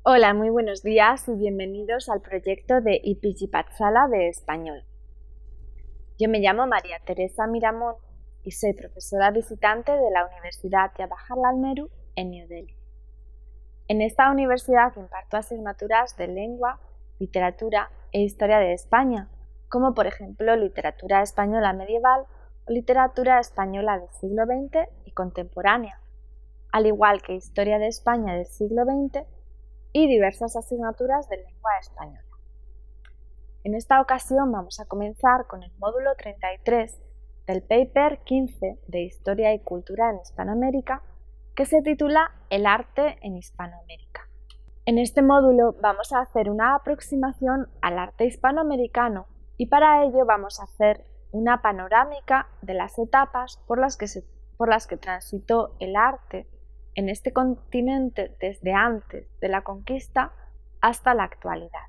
Hola, muy buenos días y bienvenidos al proyecto de Ipilli-Patsala de español. Yo me llamo María Teresa Miramón y soy profesora visitante de la Universidad Jawaharlal Nehru en New Delhi. En esta universidad imparto asignaturas de lengua, literatura e historia de España, como por ejemplo literatura española medieval o literatura española del siglo XX y contemporánea, al igual que historia de España del siglo XX y diversas asignaturas de lengua española. En esta ocasión vamos a comenzar con el módulo 33 del paper 15 de Historia y Cultura en Hispanoamérica, que se titula El arte en Hispanoamérica. En este módulo vamos a hacer una aproximación al arte hispanoamericano y para ello vamos a hacer una panorámica de las etapas por las que transitó el arte en este continente desde antes de la conquista hasta la actualidad.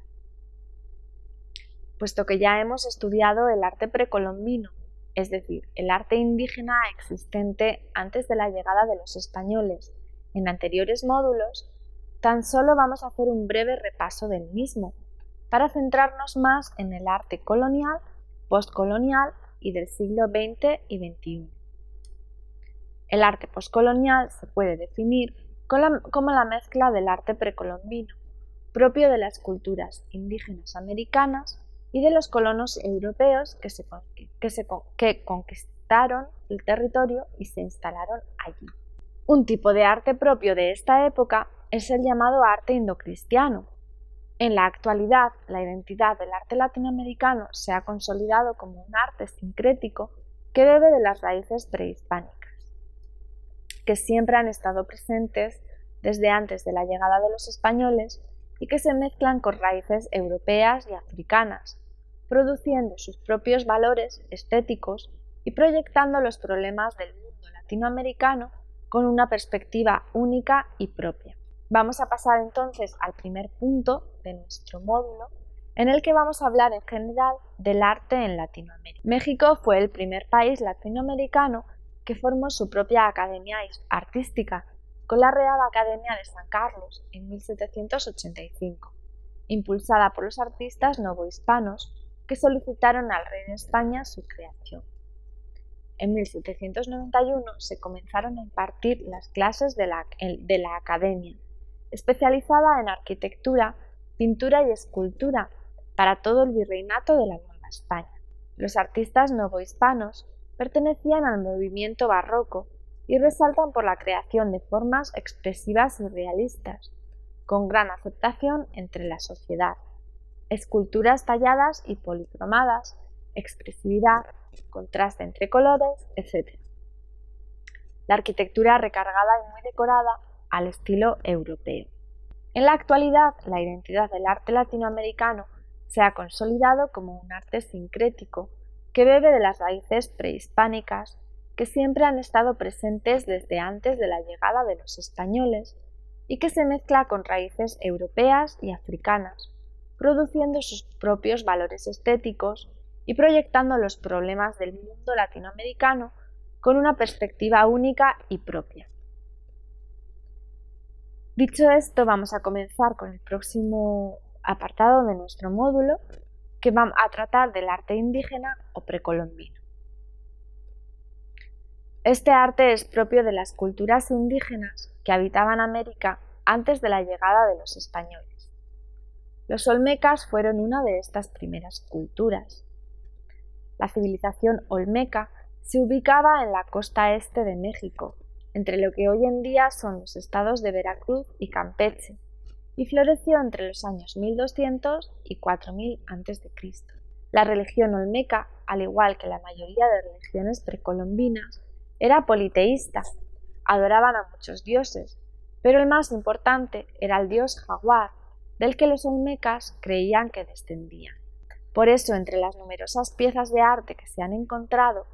Puesto que ya hemos estudiado el arte precolombino, es decir, el arte indígena existente antes de la llegada de los españoles, en anteriores módulos, tan solo vamos a hacer un breve repaso del mismo, para centrarnos más en el arte colonial, postcolonial y del siglo XX y XXI. El arte postcolonial se puede definir como la mezcla del arte precolombino, propio de las culturas indígenas americanas y de los colonos europeos que conquistaron el territorio y se instalaron allí. Un tipo de arte propio de esta época es el llamado arte indocristiano. En la actualidad, la identidad del arte latinoamericano se ha consolidado como un arte sincrético que bebe de las raíces prehispánicas, que siempre han estado presentes desde antes de la llegada de los españoles y que se mezclan con raíces europeas y africanas, produciendo sus propios valores estéticos y proyectando los problemas del mundo latinoamericano con una perspectiva única y propia. Vamos a pasar entonces al primer punto de nuestro módulo, en el que vamos a hablar en general del arte en Latinoamérica. México fue el primer país latinoamericano que formó su propia academia artística, con la Real Academia de San Carlos en 1785, impulsada por los artistas novohispanos que solicitaron al rey de España su creación. En 1791 se comenzaron a impartir las clases de la academia, especializada en arquitectura, pintura y escultura para todo el virreinato de la Nueva España. Los artistas novohispanos pertenecían al movimiento barroco y resaltan por la creación de formas expresivas y realistas, con gran aceptación entre la sociedad, esculturas talladas y policromadas, expresividad, contraste entre colores, etc. La arquitectura recargada y muy decorada al estilo europeo. En la actualidad, la identidad del arte latinoamericano se ha consolidado como un arte sincrético que bebe de las raíces prehispánicas que siempre han estado presentes desde antes de la llegada de los españoles y que se mezcla con raíces europeas y africanas, produciendo sus propios valores estéticos y proyectando los problemas del mundo latinoamericano con una perspectiva única y propia. Dicho esto, vamos a comenzar con el próximo apartado de nuestro módulo, que va a tratar del arte indígena o precolombino. Este arte es propio de las culturas indígenas que habitaban América antes de la llegada de los españoles. Los olmecas fueron una de estas primeras culturas. La civilización olmeca se ubicaba en la costa este de México, entre lo que hoy en día son los estados de Veracruz y Campeche, y floreció entre los años 1200 y 4000 a.C. La religión olmeca, al igual que la mayoría de religiones precolombinas, era politeísta, adoraban a muchos dioses, pero el más importante era el dios jaguar, del que los olmecas creían que descendían. Por eso, entre las numerosas piezas de arte que se han encontrado,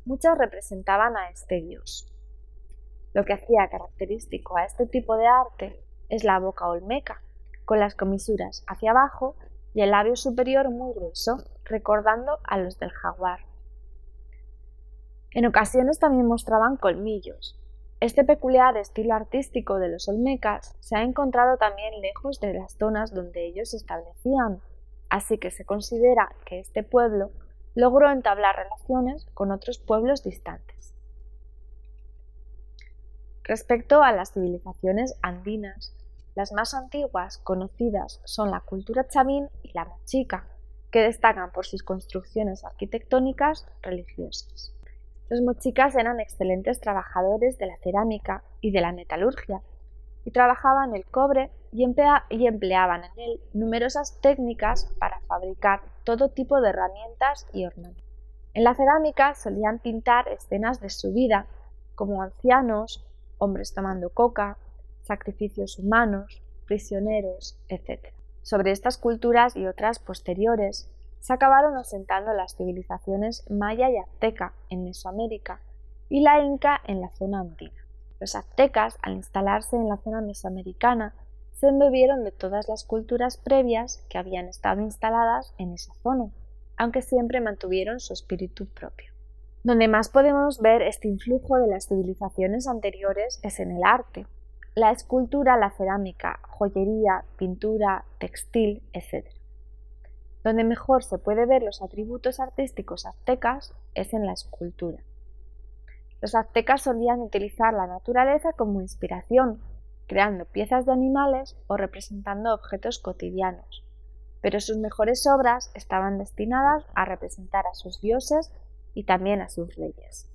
muchas representaban a este dios. Lo que hacía característico a este tipo de arte es la boca olmeca, con las comisuras hacia abajo y el labio superior muy grueso, recordando a los del jaguar. En ocasiones también mostraban colmillos. Este peculiar estilo artístico de los olmecas se ha encontrado también lejos de las zonas donde ellos se establecían, así que se considera que este pueblo logró entablar relaciones con otros pueblos distantes. Respecto a las civilizaciones andinas, las más antiguas conocidas son la cultura chavín y la mochica, que destacan por sus construcciones arquitectónicas religiosas. Los mochicas eran excelentes trabajadores de la cerámica y de la metalurgia, y trabajaban el cobre y empleaban en él numerosas técnicas para fabricar todo tipo de herramientas y ornamentos. En la cerámica solían pintar escenas de su vida, como ancianos, hombres tomando coca, sacrificios humanos, prisioneros, etc. Sobre estas culturas y otras posteriores se acabaron asentando las civilizaciones maya y azteca en Mesoamérica y la inca en la zona andina. Los aztecas, al instalarse en la zona mesoamericana, se embebieron de todas las culturas previas que habían estado instaladas en esa zona, aunque siempre mantuvieron su espíritu propio. Donde más podemos ver este influjo de las civilizaciones anteriores es en el arte, la escultura, la cerámica, joyería, pintura, textil, etc. Donde mejor se puede ver los atributos artísticos aztecas es en la escultura. Los aztecas solían utilizar la naturaleza como inspiración, creando piezas de animales o representando objetos cotidianos, pero sus mejores obras estaban destinadas a representar a sus dioses y también a sus reyes.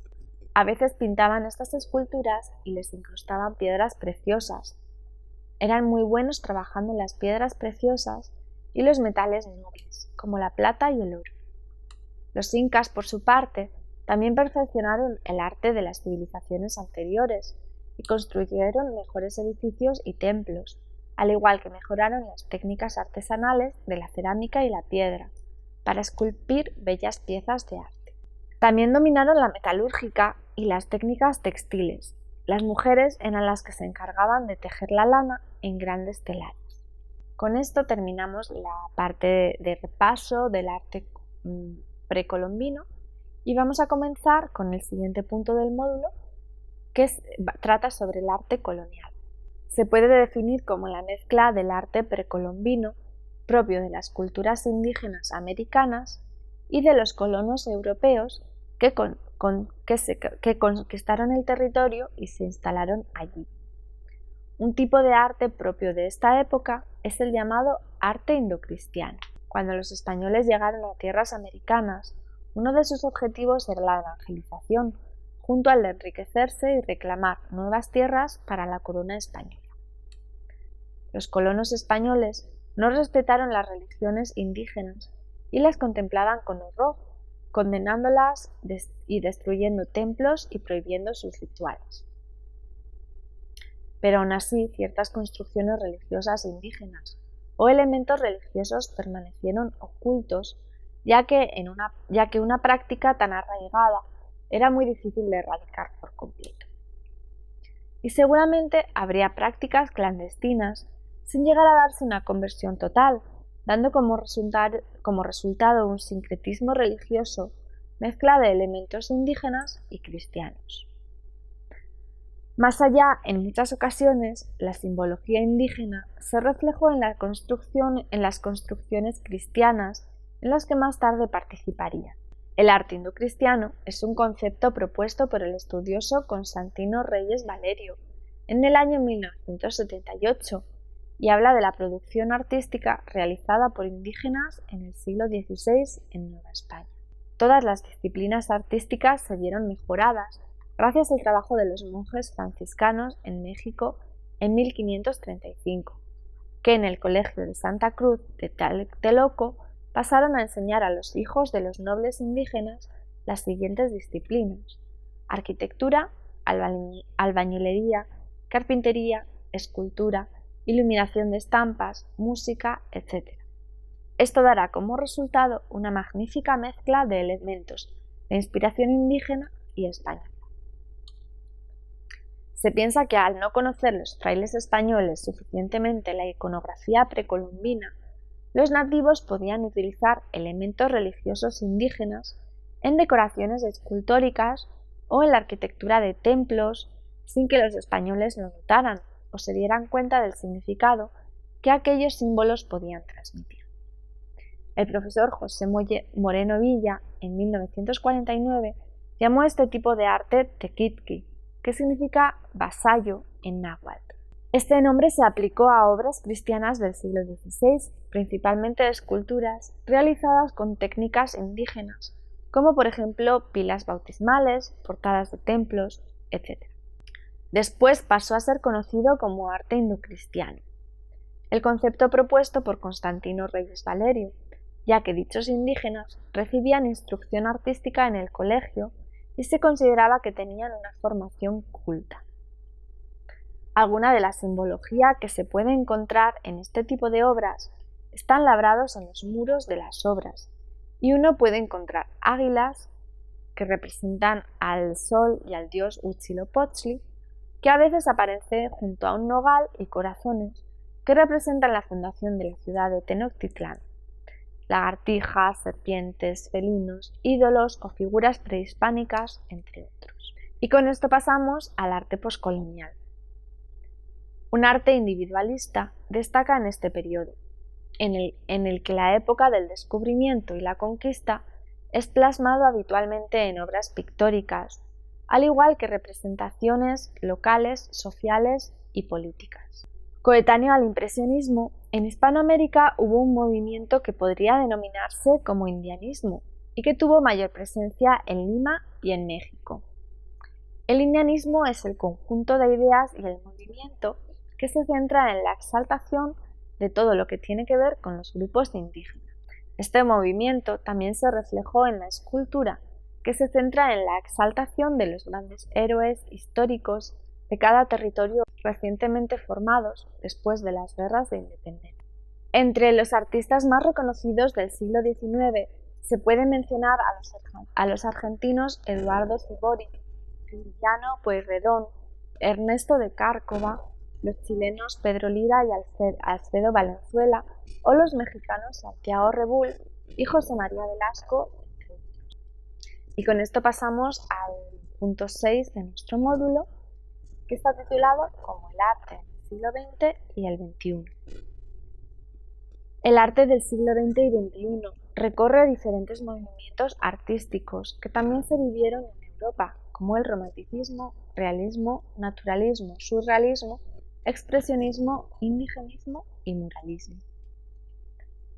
A veces pintaban estas esculturas y les incrustaban piedras preciosas. Eran muy buenos trabajando en las piedras preciosas y los metales nobles, como la plata y el oro. Los incas, por su parte, también perfeccionaron el arte de las civilizaciones anteriores y construyeron mejores edificios y templos, al igual que mejoraron las técnicas artesanales de la cerámica y la piedra, para esculpir bellas piezas de arte. También dominaron la metalúrgica y las técnicas textiles. Las mujeres eran las que se encargaban de tejer la lana en grandes telares. Con esto terminamos la parte de repaso del arte precolombino y vamos a comenzar con el siguiente punto del módulo, que trata sobre el arte colonial. Se puede definir como la mezcla del arte precolombino, propio de las culturas indígenas americanas, y de los colonos europeos que conquistaron el territorio y se instalaron allí. Un tipo de arte propio de esta época es el llamado arte indocristiano. Cuando los españoles llegaron a tierras americanas, uno de sus objetivos era la evangelización, junto al de enriquecerse y reclamar nuevas tierras para la corona española. Los colonos españoles no respetaron las religiones indígenas y las contemplaban con horror, condenándolas y destruyendo templos y prohibiendo sus rituales. Pero aún así, ciertas construcciones religiosas indígenas o elementos religiosos permanecieron ocultos, ya que una práctica tan arraigada era muy difícil de erradicar por completo. Y seguramente habría prácticas clandestinas sin llegar a darse una conversión total, dando como resultado un sincretismo religioso, mezcla de elementos indígenas y cristianos. Más allá, en muchas ocasiones, la simbología indígena se reflejó en las construcciones cristianas en las que más tarde participaría. El arte indocristiano es un concepto propuesto por el estudioso Constantino Reyes Valerio en el año 1978 y habla de la producción artística realizada por indígenas en el siglo XVI en Nueva España. Todas las disciplinas artísticas se vieron mejoradas gracias al trabajo de los monjes franciscanos en México en 1535, que en el Colegio de Santa Cruz de Tlatelolco pasaron a enseñar a los hijos de los nobles indígenas las siguientes disciplinas: arquitectura, albañilería, carpintería, escultura, iluminación de estampas, música, etc. Esto dará como resultado una magnífica mezcla de elementos de inspiración indígena y española. Se piensa que al no conocer los frailes españoles suficientemente la iconografía precolombina, los nativos podían utilizar elementos religiosos indígenas en decoraciones escultóricas o en la arquitectura de templos, sin que los españoles lo notaran o se dieran cuenta del significado que aquellos símbolos podían transmitir. El profesor José Moreno Villa, en 1949, llamó este tipo de arte tequitqui, que significa vasallo en náhuatl. Este nombre se aplicó a obras cristianas del siglo XVI, principalmente esculturas realizadas con técnicas indígenas, como por ejemplo pilas bautismales, portadas de templos, etc. Después pasó a ser conocido como arte indocristiano, el concepto propuesto por Constantino Reyes Valerio, ya que dichos indígenas recibían instrucción artística en el colegio y se consideraba que tenían una formación culta. Alguna de la simbología que se puede encontrar en este tipo de obras están labrados en los muros de las obras, y uno puede encontrar águilas que representan al sol y al dios Huitzilopochtli, que a veces aparece junto a un nogal, y corazones que representan la fundación de la ciudad de Tenochtitlán, lagartijas, serpientes, felinos, ídolos o figuras prehispánicas, entre otros. Y con esto pasamos al arte poscolonial. Un arte individualista destaca en este periodo, en el que la época del descubrimiento y la conquista es plasmado habitualmente en obras pictóricas, al igual que representaciones locales, sociales y políticas. Coetáneo al impresionismo, en Hispanoamérica hubo un movimiento que podría denominarse como indianismo y que tuvo mayor presencia en Lima y en México. El indianismo es el conjunto de ideas y el movimiento que se centra en la exaltación de todo lo que tiene que ver con los grupos indígenas. Este movimiento también se reflejó en la escultura, que se centra en la exaltación de los grandes héroes históricos de cada territorio recientemente formados después de las guerras de independencia. Entre los artistas más reconocidos del siglo XIX se puede mencionar a los argentinos Eduardo Sivori, Emiliano Pueyrredón, Ernesto de Cárcova, los chilenos Pedro Lira y Alfredo Valenzuela, o los mexicanos Santiago Rebull y José María Velasco, entre otros. Y con esto pasamos al punto 6 de nuestro módulo, que está titulado como el arte en el siglo XX y el XXI. El arte del siglo XX y XXI recorre diferentes movimientos artísticos que también se vivieron en Europa, como el romanticismo, realismo, naturalismo, surrealismo, expresionismo, indigenismo y muralismo.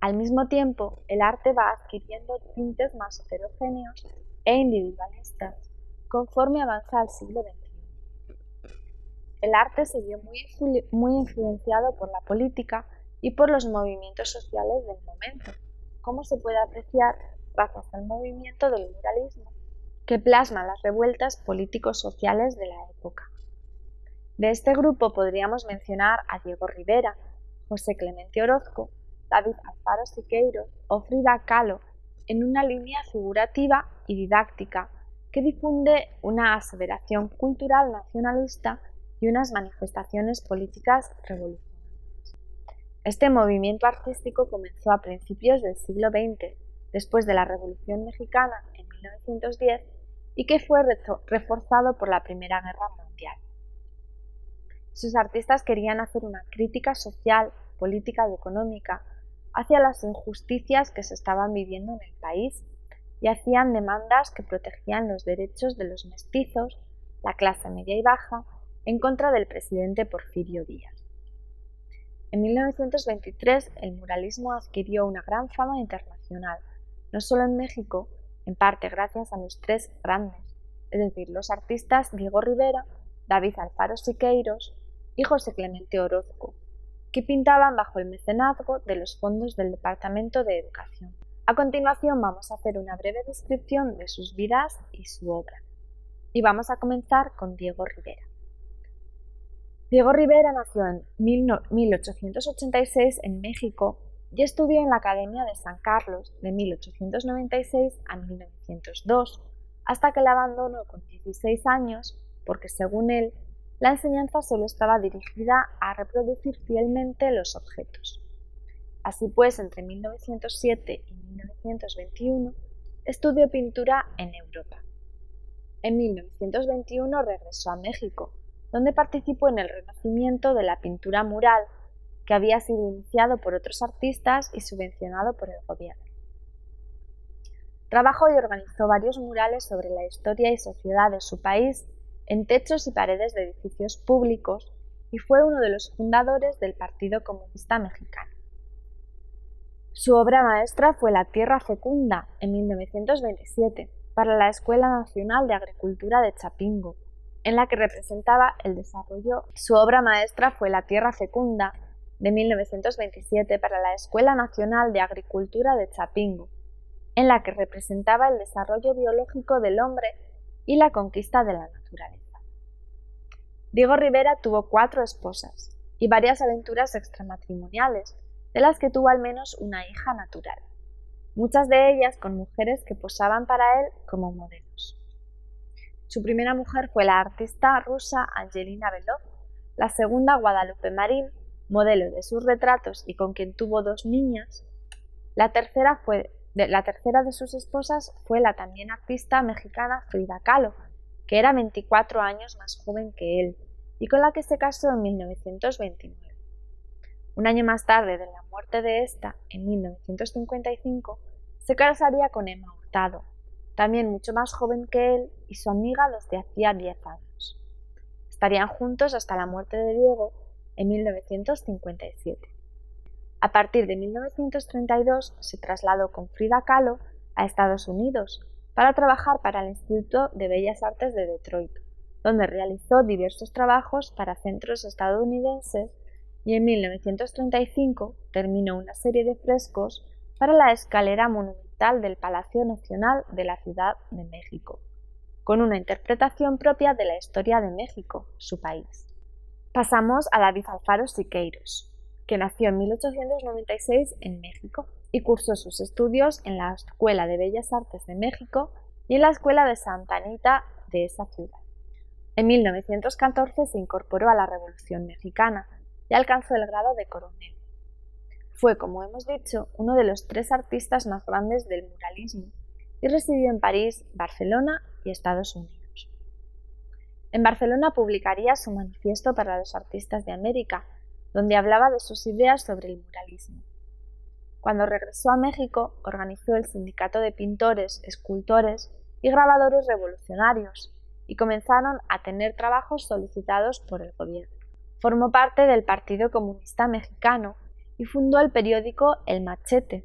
Al mismo tiempo, el arte va adquiriendo tintes más heterogéneos e individualistas conforme avanza el siglo XXI. El arte se vio muy influenciado por la política y por los movimientos sociales del momento, como se puede apreciar gracias al movimiento del muralismo, que plasma las revueltas político-sociales de la época. De este grupo podríamos mencionar a Diego Rivera, José Clemente Orozco, David Alfaro Siqueiros o Frida Kahlo, en una línea figurativa y didáctica que difunde una aseveración cultural nacionalista y unas manifestaciones políticas revolucionarias. Este movimiento artístico comenzó a principios del siglo XX, después de la Revolución Mexicana en 1910, y que fue reforzado por la Primera Guerra Mundial. Sus artistas querían hacer una crítica social, política y económica hacia las injusticias que se estaban viviendo en el país y hacían demandas que protegían los derechos de los mestizos, la clase media y baja, en contra del presidente Porfirio Díaz. En 1923 el muralismo adquirió una gran fama internacional, no solo en México, en parte gracias a los tres grandes, es decir, los artistas Diego Rivera, David Alfaro Siqueiros y José Clemente Orozco, que pintaban bajo el mecenazgo de los fondos del Departamento de Educación. A continuación vamos a hacer una breve descripción de sus vidas y su obra. Y vamos a comenzar con Diego Rivera. Diego Rivera nació en 1886 en México y estudió en la Academia de San Carlos de 1896 a 1902, hasta que la abandonó con 16 años porque, según él, la enseñanza solo estaba dirigida a reproducir fielmente los objetos. Así pues, entre 1907 y 1921 estudió pintura en Europa. En 1921 regresó a México, donde participó en el renacimiento de la pintura mural, que había sido iniciado por otros artistas y subvencionado por el gobierno. Trabajó y organizó varios murales sobre la historia y sociedad de su país en techos y paredes de edificios públicos y fue uno de los fundadores del Partido Comunista Mexicano. Su obra maestra fue La Tierra Fecunda, en 1927, para la Escuela Nacional de Agricultura de Chapingo, en la que representaba el desarrollo. Su obra maestra fue La Tierra Fecunda, de 1927, para la Escuela Nacional de Agricultura de Chapingo, en la que representaba el desarrollo biológico del hombre y la conquista de la naturaleza. Diego Rivera tuvo 4 esposas y varias aventuras extramatrimoniales, de las que tuvo al menos una hija natural, muchas de ellas con mujeres que posaban para él como modelos. Su primera mujer fue la artista rusa Angelina Belov, la segunda Guadalupe Marín, modelo de sus retratos y con quien tuvo 2 niñas. La tercera de sus esposas fue la también artista mexicana Frida Kahlo, que era 24 años más joven que él, y con la que se casó en 1929. Un año más tarde de la muerte de esta, en 1955, se casaría con Emma Hurtado, también mucho más joven que él y su amiga desde hacía 10 años. Estarían juntos hasta la muerte de Diego en 1957. A partir de 1932 se trasladó con Frida Kahlo a Estados Unidos para trabajar para el Instituto de Bellas Artes de Detroit, donde realizó diversos trabajos para centros estadounidenses y en 1935 terminó una serie de frescos para la escalera monumental del Palacio Nacional de la Ciudad de México, con una interpretación propia de la historia de México, su país. Pasamos a David Alfaro Siqueiros, que nació en 1896 en México y cursó sus estudios en la Escuela de Bellas Artes de México y en la Escuela de Santa Anita de esa ciudad. En 1914 se incorporó a la Revolución Mexicana y alcanzó el grado de coronel. Fue, como hemos dicho, uno de los 3 artistas más grandes del muralismo y residió en París, Barcelona y Estados Unidos. En Barcelona publicaría su Manifiesto para los Artistas de América, donde hablaba de sus ideas sobre el muralismo. Cuando regresó a México, organizó el Sindicato de Pintores, Escultores y Grabadores Revolucionarios y comenzaron a tener trabajos solicitados por el gobierno. Formó parte del Partido Comunista Mexicano y fundó el periódico El Machete.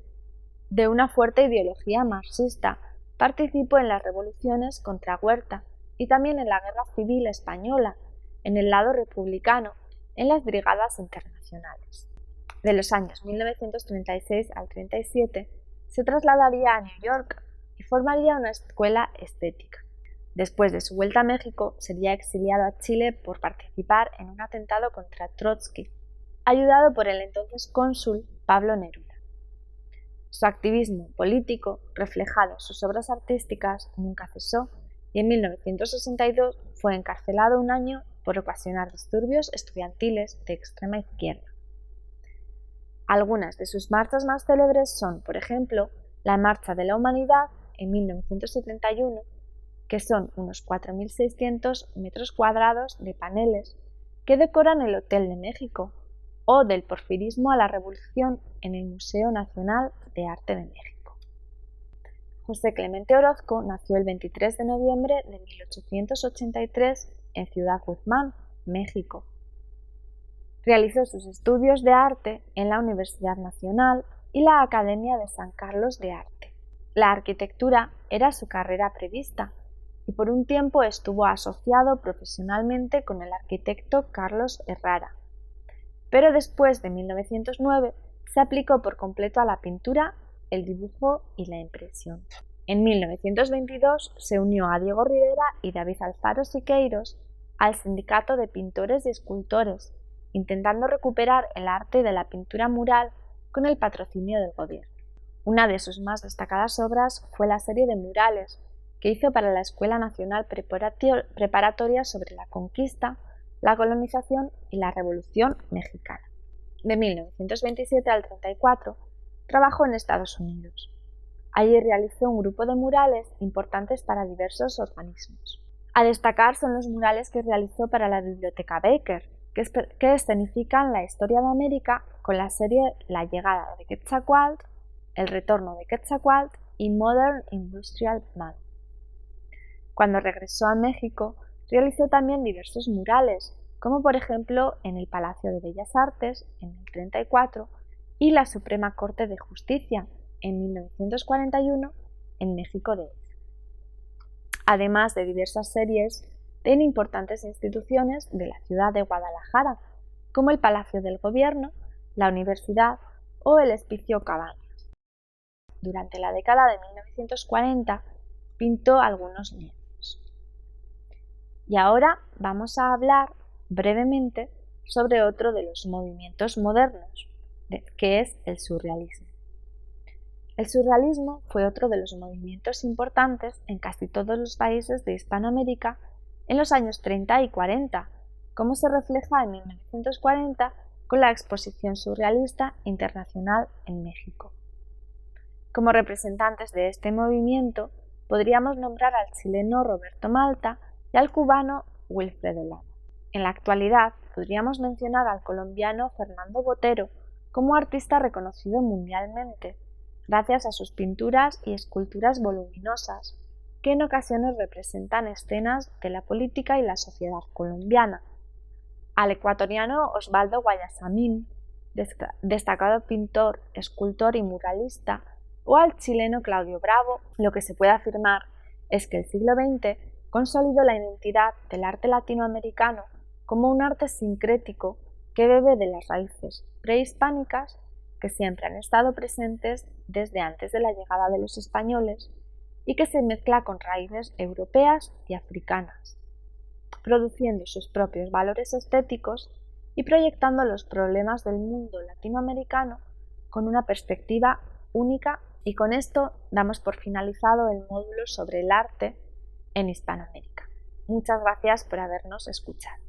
De una fuerte ideología marxista, participó en las revoluciones contra Huerta y también en la Guerra Civil Española, en el lado republicano, en las brigadas internacionales. De los años 1936 al 37 se trasladaría a New York y formaría una escuela estética. Después de su vuelta a México, sería exiliado a Chile por participar en un atentado contra Trotsky, ayudado por el entonces cónsul Pablo Neruda. Su activismo político, reflejado en sus obras artísticas, nunca cesó y en 1962 fue encarcelado 1 año por ocasionar disturbios estudiantiles de extrema izquierda. Algunas de sus marchas más célebres son, por ejemplo, la Marcha de la Humanidad en 1971, que son unos 4.600 metros cuadrados de paneles que decoran el Hotel de México, o del porfirismo a la revolución en el Museo Nacional de Arte de México. José Clemente Orozco nació el 23 de noviembre de 1883 en Ciudad Guzmán, México. Realizó sus estudios de arte en la Universidad Nacional y la Academia de San Carlos de Arte. La arquitectura era su carrera prevista y por un tiempo estuvo asociado profesionalmente con el arquitecto Carlos Herrera. Pero después de 1909 se aplicó por completo a la pintura, el dibujo y la impresión. En 1922 se unió a Diego Rivera y David Alfaro Siqueiros al Sindicato de Pintores y Escultores, intentando recuperar el arte de la pintura mural con el patrocinio del gobierno. Una de sus más destacadas obras fue la serie de murales que hizo para la Escuela Nacional Preparatoria sobre la Conquista, la colonización y la Revolución Mexicana. De 1927 al 34 trabajó en Estados Unidos. Allí realizó un grupo de murales importantes para diversos organismos. A destacar son los murales que realizó para la Biblioteca Baker, que escenifican la historia de América con la serie La llegada de Quetzalcoatl, El retorno de Quetzalcoatl y Modern Industrial Man. Cuando regresó a México, realizó también diversos murales, como por ejemplo en el Palacio de Bellas Artes en el 1934 y la Suprema Corte de Justicia en 1941 en México DF. Además de diversas series en importantes instituciones de la ciudad de Guadalajara, como el Palacio del Gobierno, la Universidad o el Hospicio Cabañas. Durante la década de 1940 pintó algunos lienzos. Y ahora vamos a hablar brevemente sobre otro de los movimientos modernos, que es el surrealismo. El surrealismo fue otro de los movimientos importantes en casi todos los países de Hispanoamérica en los años 30 y 40, como se refleja en 1940 con la Exposición Surrealista Internacional en México. Como representantes de este movimiento, podríamos nombrar al chileno Roberto Malta y al cubano Wilfredo Lama. En la actualidad, podríamos mencionar al colombiano Fernando Botero como artista reconocido mundialmente, gracias a sus pinturas y esculturas voluminosas, que en ocasiones representan escenas de la política y la sociedad colombiana. Al ecuatoriano Osvaldo Guayasamín, destacado pintor, escultor y muralista, o al chileno Claudio Bravo, lo que se puede afirmar es que el siglo XX consolidó la identidad del arte latinoamericano como un arte sincrético que bebe de las raíces prehispánicas que siempre han estado presentes desde antes de la llegada de los españoles y que se mezcla con raíces europeas y africanas, produciendo sus propios valores estéticos y proyectando los problemas del mundo latinoamericano con una perspectiva única. Y con esto damos por finalizado el módulo sobre el arte en Hispanoamérica. Muchas gracias por habernos escuchado.